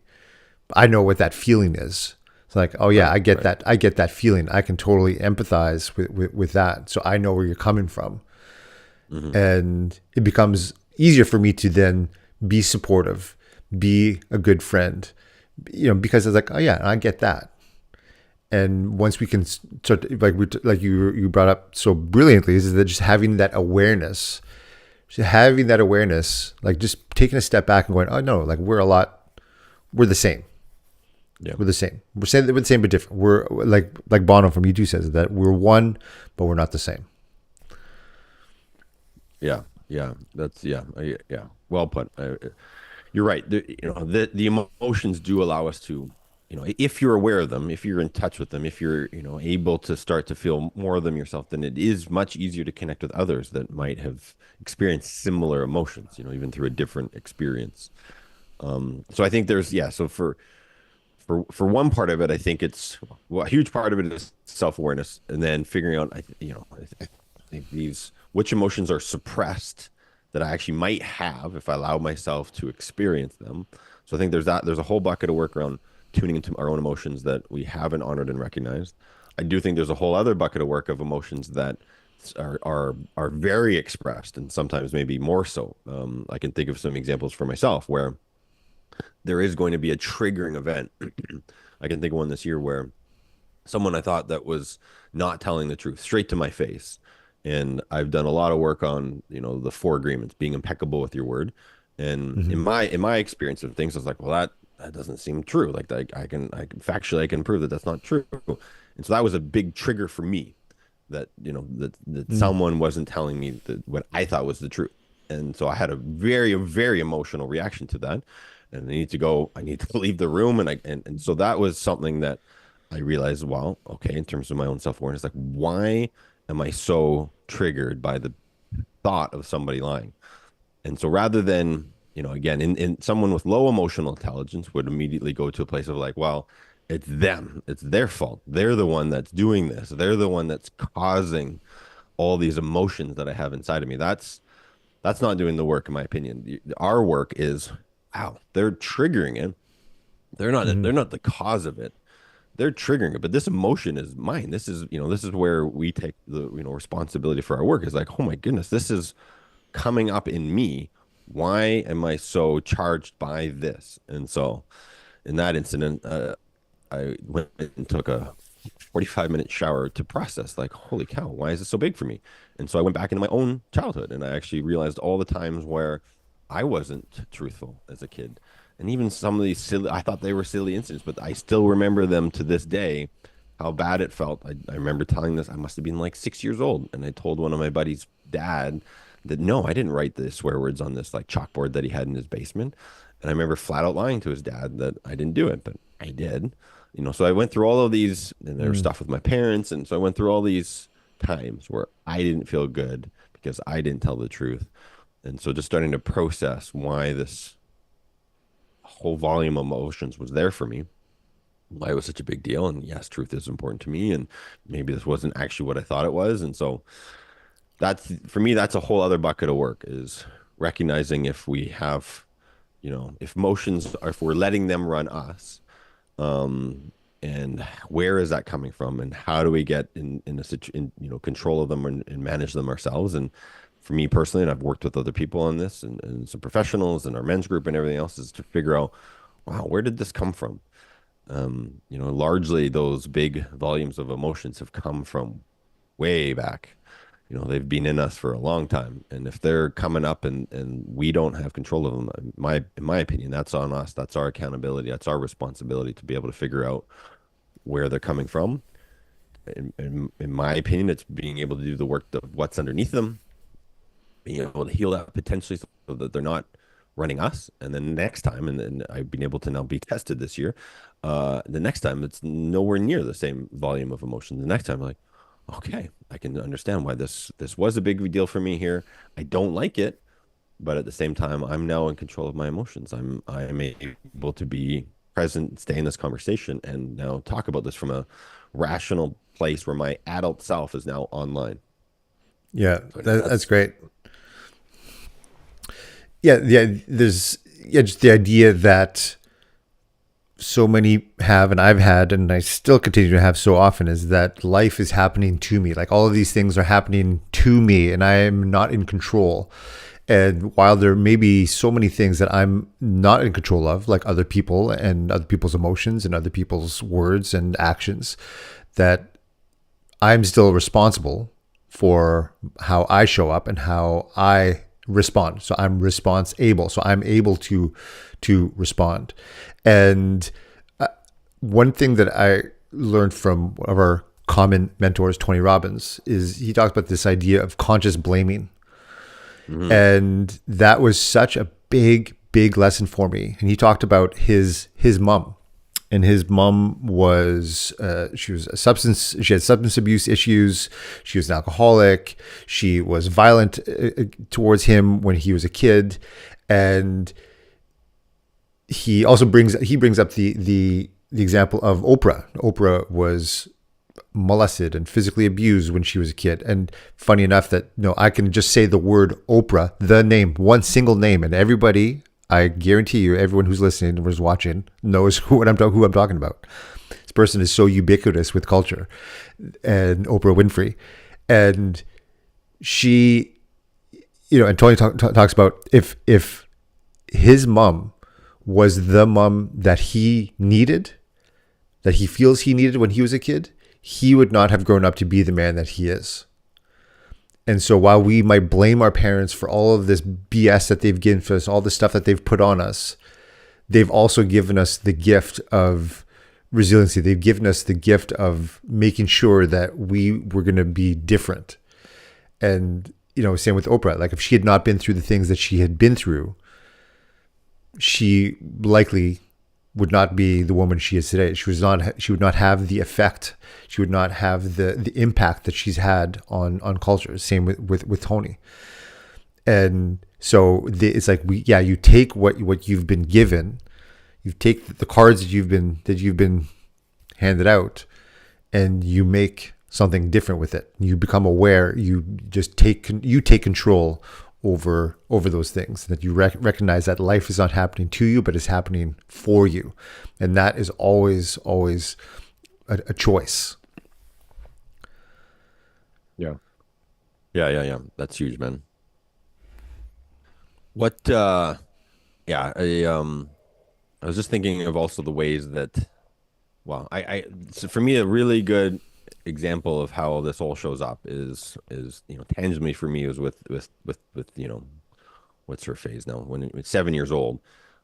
I know what that feeling is. It's like, oh yeah, right, I get right. that. I get that feeling. I can totally empathize with that. So I know where you're coming from. Hmm. And it becomes easier for me to then be supportive, be a good friend, because it's like, oh yeah, I get that. And once we can start, like you brought up so brilliantly, is that just having that awareness, like just taking a step back and going, oh no, like we're the same. Yeah. We're the same. We're the same but different. We're like Bono from U2 says that we're one, but we're not the same. Yeah. Yeah. Yeah. Well put. You're right. The emotions do allow us to, if you're aware of them, if you're in touch with them, if you're, able to start to feel more of them yourself, then it is much easier to connect with others that might have experienced similar emotions, even through a different experience. So I think yeah. So for one part of it, I think a huge part of it is self-awareness, and then figuring out, I think which emotions are suppressed that I actually might have if I allow myself to experience them. So I think there's a whole bucket of work around tuning into our own emotions that we haven't honored and recognized. I do think there's a whole other bucket of work of emotions that are very expressed and sometimes maybe more so. I can think of some examples for myself where there is going to be a triggering event. I can think of one this year where someone I thought that was not telling the truth straight to my face. And I've done a lot of work on, the four agreements, being impeccable with your word. And Mm-hmm. in my experience of things, I was like, well, that doesn't seem true. Like I can factually I can prove that that's not true. And so that was a big trigger for me that, that someone wasn't telling me that what I thought was the truth. And so I had a very, very emotional reaction to that. And I need to leave the room. And so that was something that I realized, well, okay, in terms of my own self-awareness, like why am I so triggered by the thought of somebody lying? And so rather than, again, in someone with low emotional intelligence would immediately go to a place of like, well, it's them, it's their fault. They're the one that's doing this. They're the one that's causing all these emotions that I have inside of me. That's not doing the work, in my opinion. Our work is, wow, they're triggering it. Mm-hmm. They're not the cause of it. They're triggering it, but this emotion is mine. This is, this is where we take the, responsibility for our work. Is like, oh my goodness, this is coming up in me. Why am I so charged by this? And so in that incident, I went and took a 45-minute shower to process, like, holy cow, why is this so big for me? And so I went back into my own childhood, and I actually realized all the times where I wasn't truthful as a kid. And even some of these silly, I thought they were silly incidents, but I still remember them to this day, how bad it felt. I remember telling this, I must have been like 6 years old. And I told one of my buddies' dad that no, I didn't write the swear words on this like chalkboard that he had in his basement. And I remember flat out lying to his dad that I didn't do it, but I did. So I went through all of these, and there was Mm. stuff with my parents. And so I went through all these times where I didn't feel good because I didn't tell the truth. And so just starting to process why this whole volume of emotions was there for me, why it was such a big deal. And yes, truth is important to me. And maybe this wasn't actually what I thought it was. And so that's, for me, that's a whole other bucket of work, is recognizing if we have, if emotions are, if we're letting them run us, um, and where is that coming from, and how do we get in a control of them, and manage them ourselves. And for me personally, and I've worked with other people on this, and some professionals and our men's group and everything else, is to figure out, wow, where did this come from? Largely those big volumes of emotions have come from way back. They've been in us for a long time. And if they're coming up, and we don't have control of them, in my opinion, that's on us. That's our accountability. That's our responsibility to be able to figure out where they're coming from. In my opinion, it's being able to do the work of what's underneath them, being able to heal that potentially so that they're not running us. And then next time, and then I've been able to now be tested this year. The next time, it's nowhere near the same volume of emotion. The next time, like, okay, I can understand why this was a big deal for me here. I don't like it, but at the same time, I'm now in control of my emotions. I am able to be present, stay in this conversation, and now talk about this from a rational place where my adult self is now online. Yeah, So that's that's great. Yeah, yeah. There's just the idea that so many have, and I've had, and I still continue to have so often, is that life is happening to me. Like all of these things are happening to me, and I am not in control. And while there may be so many things that I'm not in control of, like other people and other people's emotions and other people's words and actions, that I'm still responsible for how I show up and how I respond. So I'm response able. So I'm able to respond. And one thing that I learned from one of our common mentors, Tony Robbins, is he talks about this idea of conscious blaming. mhm. And that was such a big lesson for me. And he talked about his mom, and his mom was she had substance abuse issues. She was an alcoholic. She was violent towards him when he was a kid. And he brings up the example of Oprah was molested and physically abused when she was a kid. And funny enough that I can just say the word Oprah, the name, one single name, and everybody, I guarantee you, everyone who's listening or is watching knows who I'm talking about. This person is so ubiquitous with culture, and Oprah Winfrey, and she, and Tony talks about if his mom was the mom that he needed, that he feels he needed when he was a kid, he would not have grown up to be the man that he is. And so while we might blame our parents for all of this BS that they've given to us, all the stuff that they've put on us, they've also given us the gift of resiliency. They've given us the gift of making sure that we were going to be different. And, same with Oprah. Like if she had not been through the things that she had been through, she likely would not be the woman she is today. She would not have the effect. She would not have the impact that she's had on culture. Same with Tony. And so it's like you take what you've been given, you take the cards that you've been handed out, and you make something different with it. You become aware. You just take control over those things, that you recognize that life is not happening to you, but is happening for you, and that is always a choice. Yeah. Yeah. That's huge, man. What yeah, I was just thinking of also the ways that, well, so for me, a really good example of how this all shows up is tangibly for me is with what's her phase now when it's 7 years old.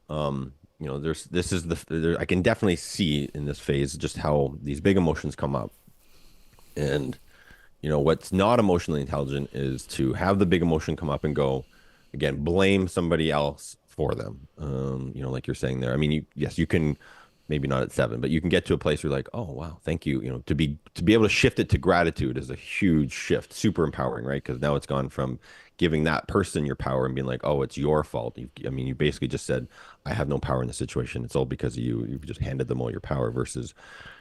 There's this is I can definitely see in this phase just how these big emotions come up. And what's not emotionally intelligent is to have the big emotion come up and go, again, blame somebody else for them. Like you're saying there. I mean, yes, you can, maybe not at 7, but you can get to a place where you're like, oh wow, thank you. To be able to shift it to gratitude is a huge shift, super empowering, right? Because now it's gone from giving that person your power and being like, oh, it's your fault. You basically just said, I have no power in the situation. It's all because of you. You've just handed them all your power. Versus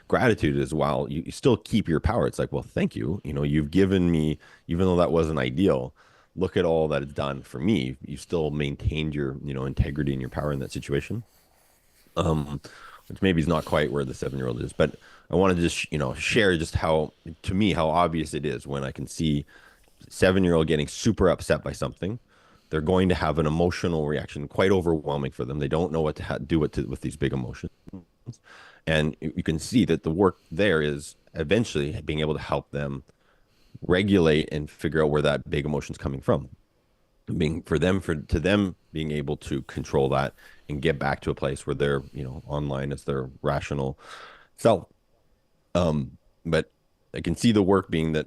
gratitude is, while you still keep your power, it's like, well, thank you. You've given me, even though that wasn't ideal, look at all that it's done for me. You still maintained your, integrity and your power in that situation. Um, which maybe is not quite where the 7-year-old is, but I want to just, share just how, to me, how obvious it is when I can see 7-year-old getting super upset by something. They're going to have an emotional reaction, quite overwhelming for them. They don't know what to do with these big emotions. And you can see that the work there is eventually being able to help them regulate and figure out where that big emotion is coming from. To them being able to control that and get back to a place where they're, online as their rational self. But I can see the work being that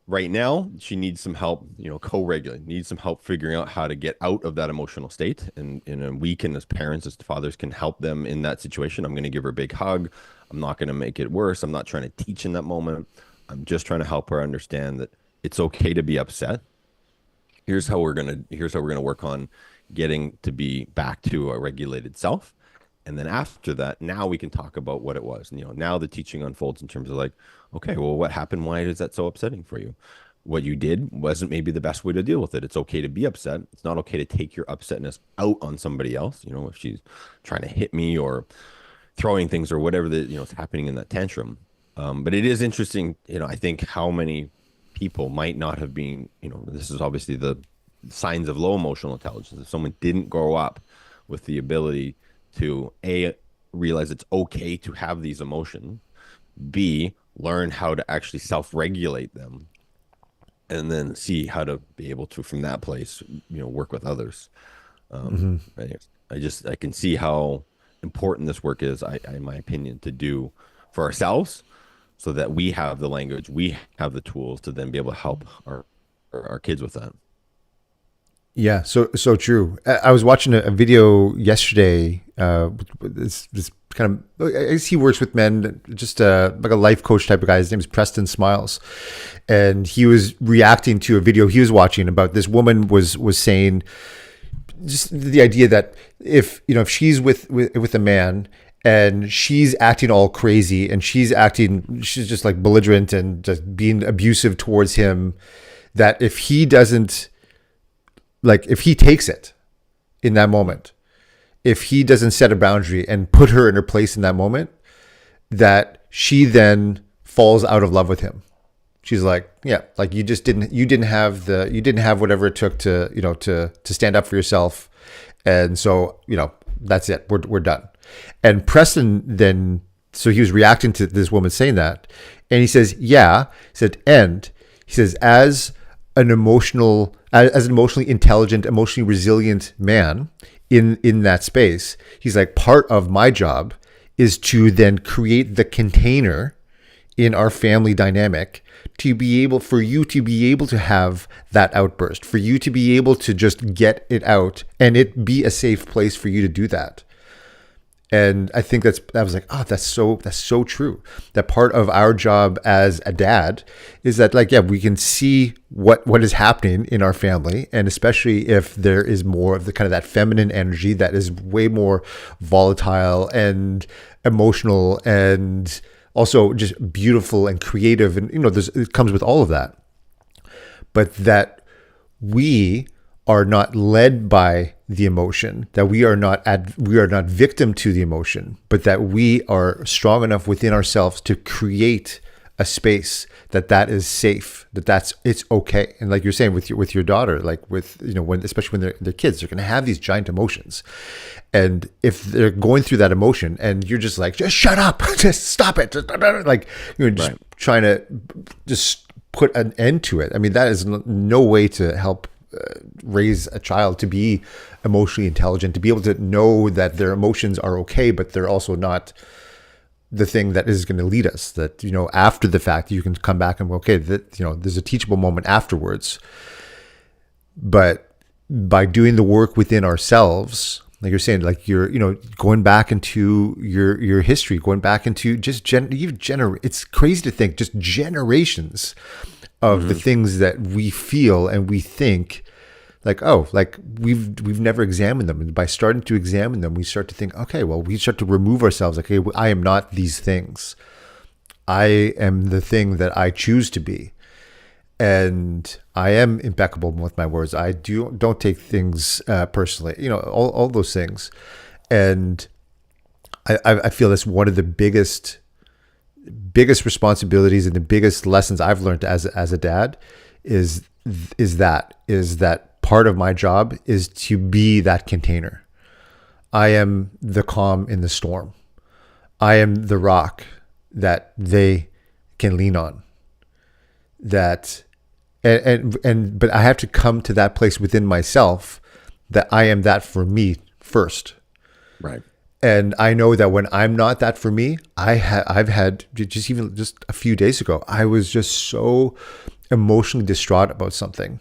right now she needs some help, co-regulating, needs some help figuring out how to get out of that emotional state. And we can, as parents, as fathers, can help them in that situation. I'm going to give her a big hug. I'm not going to make it worse. I'm not trying to teach in that moment. I'm just trying to help her understand that it's okay to be upset. Here's how we're gonna work on getting to be back to a regulated self. And then after that, now we can talk about what it was. And now the teaching unfolds in terms of like, okay, well, what happened? Why is that so upsetting for you? What you did wasn't maybe the best way to deal with it. It's okay to be upset. It's not okay to take your upsetness out on somebody else. If she's trying to hit me or throwing things or whatever is happening in that tantrum. But it is interesting, I think how many people might not have been, this is obviously the signs of low emotional intelligence. If someone didn't grow up with the ability to realize it's okay to have these emotions, B, learn how to actually self-regulate them, and then see how to be able to, from that place, work with others. Mm-hmm. I can see how important this work is, in my opinion, to do for ourselves, so that we have the language, we have the tools to then be able to help our kids with that. Yeah, so true. I was watching a video yesterday. This kind of, I guess he works with men, just like a life coach type of guy. His name is Preston Smiles, and he was reacting to a video he was watching about this woman was saying just the idea that if she's with a man and she's acting all crazy and she's just like belligerent and just being abusive towards him, that if he doesn't, like, if he takes it in that moment, if he doesn't set a boundary and put her in her place in that moment, that she then falls out of love with him. She's like, yeah, like you didn't have whatever it took to, to stand up for yourself. And so, that's it. We're done. And Preston then, so he was reacting to this woman saying that. And he says, yeah, he said, and he says, as an emotionally intelligent, emotionally resilient man in that space, he's like, part of my job is to then create the container in our family dynamic for you to be able to have that outburst, for you to be able to just get it out and it be a safe place for you to do that. And I think I was like, oh, that's so true. That part of our job as a dad is that, like, yeah, we can see what is happening in our family. And especially if there is more of the kind of that feminine energy that is way more volatile and emotional and also just beautiful and creative. And, it comes with all of that. But that we are not led by the emotion, that we are not victim to the emotion, but that we are strong enough within ourselves to create a space that is safe, it's okay. And like you're saying with your daughter, like with, when, especially when they're kids, they're going to have these giant emotions. And if they're going through that emotion and you're just like, just shut up, just stop it, like, just Right. trying to just put an end to it. I mean, that is no way to help raise a child to be emotionally intelligent, to be able to know that their emotions are okay, but they're also not the thing that is going to lead us. That, after the fact, you can come back and go, okay, that, there's a teachable moment afterwards. But by doing the work within ourselves, like you're saying, like you're, going back into your history, going back into just it's crazy to think just generations of the Hmm. things that we feel and we think, like, oh, like we've never examined them. And by starting to examine them, we start to think, okay, well, we start to remove ourselves. Like, hey, I am not these things. I am the thing that I choose to be. And I am impeccable with my words. I don't take things personally, all those things. And I feel that's one of the biggest responsibilities and the biggest lessons I've learned as a dad is that part of my job is to be that container. I am the calm in the storm. I am the rock that they can lean on. That and but I have to come to that place within myself that I am that for me first. Right. And I know that when I'm not that for me, I've had just a few days ago, I was just so emotionally distraught about something.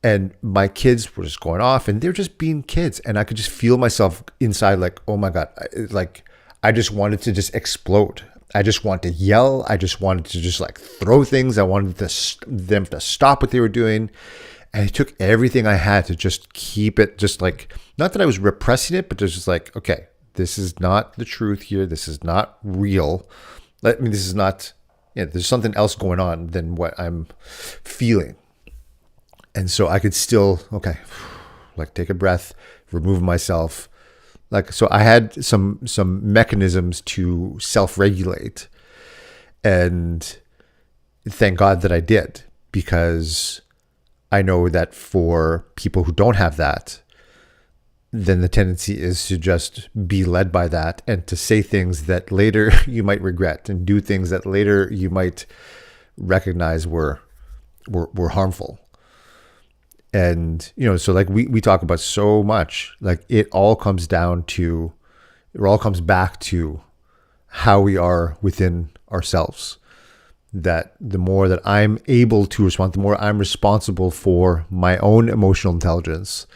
And my kids were just going off and they're just being kids. And I could just feel myself inside like, oh my God, like I just wanted to just explode. I just wanted to yell. I just wanted to just like throw things. I wanted them to stop what they were doing. And it took everything I had to just keep it just like, not that I was repressing it, but just like, okay, this is not the truth here. This is not real. I mean, this is not, there's something else going on than what I'm feeling. And so I could still, okay, like take a breath, remove myself. Like, so I had some mechanisms to self-regulate, and thank God that I did, because I know that for people who don't have that, then the tendency is to just be led by that and to say things that later you might regret and do things that later you might recognize were harmful. And so like we talk about so much, like it all comes back to how we are within ourselves. That the more that I'm able to respond, the more I'm responsible for my own emotional intelligence,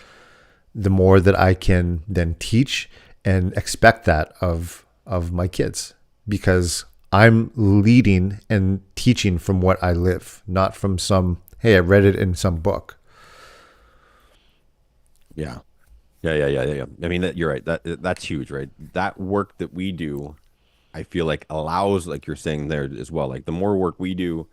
the more that I can then teach and expect that of my kids, because I'm leading and teaching from what I live, not from some, hey, I read it in some book. Yeah. Yeah. I mean, you're right. That's huge, right? That work that we do, I feel like allows, like you're saying there as well, like the more work we do,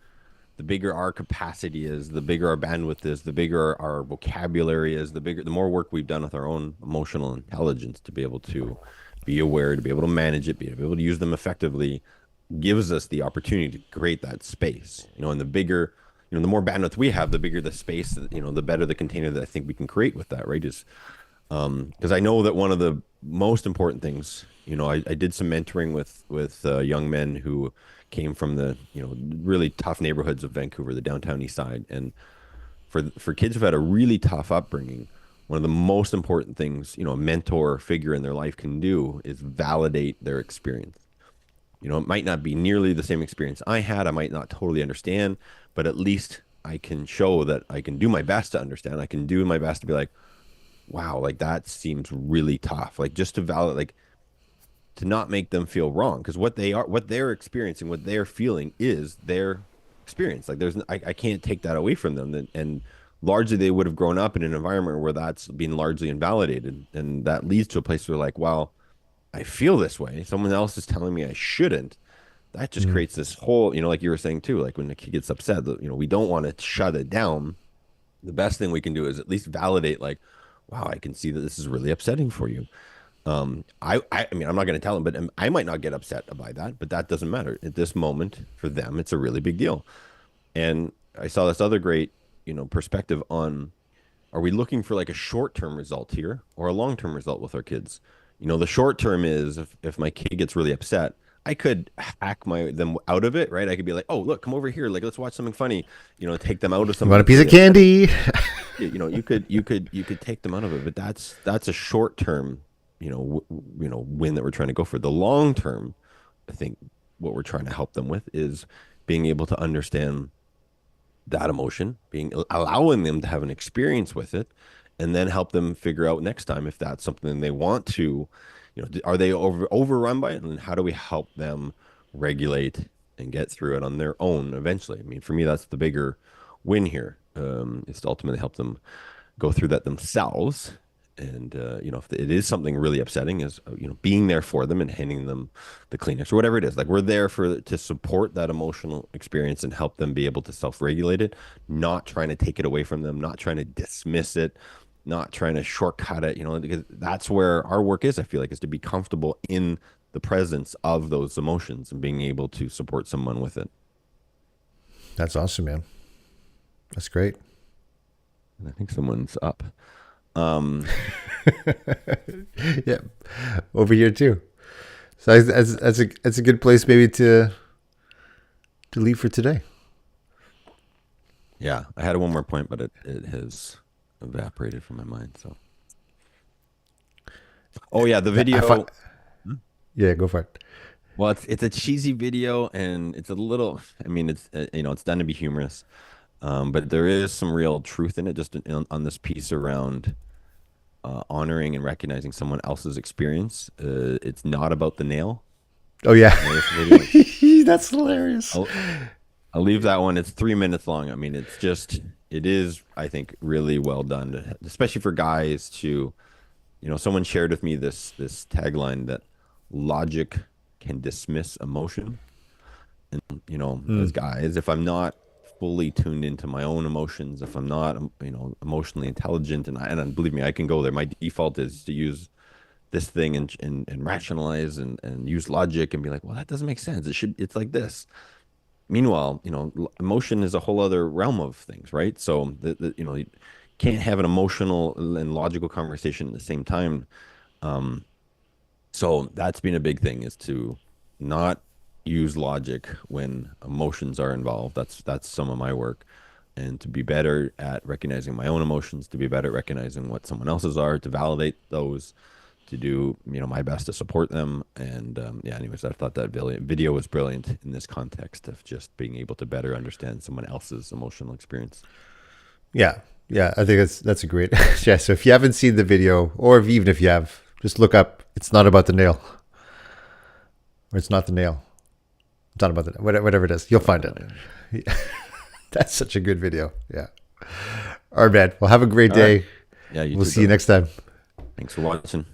the bigger our capacity is, the bigger our bandwidth is, the bigger our vocabulary is, the more work we've done with our own emotional intelligence to be able to be aware, to be able to manage it, be able to use them effectively, gives us the opportunity to create that space. And the bigger, the more bandwidth we have, the bigger the space, the better the container that I think we can create with that, right? Is because I know that one of the most important things, I did some mentoring with young men who came from the really tough neighborhoods of Vancouver, the downtown east side, and for kids who've had a really tough upbringing, one of the most important things a mentor figure in their life can do is validate their experience. It might not be nearly the same experience I had. I might not totally understand, but at least I can show that I can do my best to understand. I can do my best to be like, wow, like that seems really tough. Like just to validate, like to not make them feel wrong, because what they're experiencing, what they're feeling is their experience. Like I can't take that away from them. And largely they would have grown up in an environment where that's been largely invalidated, and that leads to a place where like, wow, I feel this way. Someone else is telling me I shouldn't. That just creates this whole, like you were saying too, like when the kid gets upset, we don't want to shut it down. the best thing we can do is at least validate, like, wow, I can see that this is really upsetting for you. I mean, I'm not going to tell them, but I might not get upset by that, but that doesn't matter. At this moment, for them, it's a really big deal. And I saw this other great, perspective on, are we looking for like a short-term result here or a long-term result with our kids? The short term is if my kid gets really upset, I could hack them out of it, right? I could be like, oh, look, come over here, like let's watch something funny, take them out of You something want a that's piece of really upsetting. candy? You could take them out of it, but that's a short term, win that we're trying to go for. The long term, I think what we're trying to help them with is being able to understand that emotion, being allowing them to have an experience with it, and then help them figure out next time if that's something they want to, are they overrun by it, and how do we help them regulate and get through it on their own eventually? I mean, for me, that's the bigger win here. Is to ultimately help them go through that themselves. And if it is something really upsetting, is being there for them and handing them the Kleenex or whatever it is. Like we're there to support that emotional experience and help them be able to self-regulate it, not trying to take it away from them, not trying to dismiss it, not trying to shortcut it. Because that's where our work is. I feel like is to be comfortable in the presence of those emotions and being able to support someone with it. That's awesome, man. That's great. And I think someone's up. Um, Yeah, over here too. So that's a good place maybe to leave for today. Yeah, I had one more point, but it has evaporated from my mind. So, oh yeah, the I find, video. yeah, go for it. Well, it's a cheesy video, and it's a little. I mean, it's done to be humorous, but there is some real truth in it, just on this piece around honoring and recognizing someone else's experience. It's not about the nail. Oh yeah, You know this video? that's hilarious. I'll, I'll leave that one. It's 3 minutes long. I mean, it is, I think, really well done, especially for guys to, someone shared with me this tagline that logic can dismiss emotion. And, as Mm. guys, if I'm not fully tuned into my own emotions, if I'm not, emotionally intelligent, and believe me, I can go there. My default is to use this thing and rationalize and use logic and be like, well, that doesn't make sense. It's like this. Meanwhile, emotion is a whole other realm of things, right? So you can't have an emotional and logical conversation at the same time. Um, so that's been a big thing, is to not use logic when emotions are involved. That's some of my work. And to be better at recognizing my own emotions, to be better at recognizing what someone else's are, to validate those, to do my best to support them. And yeah, anyways, I thought that video was brilliant in this context of just being able to better understand someone else's emotional experience. Yeah, yeah. I think that's a great. Yeah. So if you haven't seen the video, or even if you have, just look up. It's not about the nail, or it's not the nail. It's not about the whatever it is. You'll find it. That's such a good video. Yeah. All right, man. Well, have a great All right. day. Yeah, you We'll too, see you brother. next time. Thanks for watching.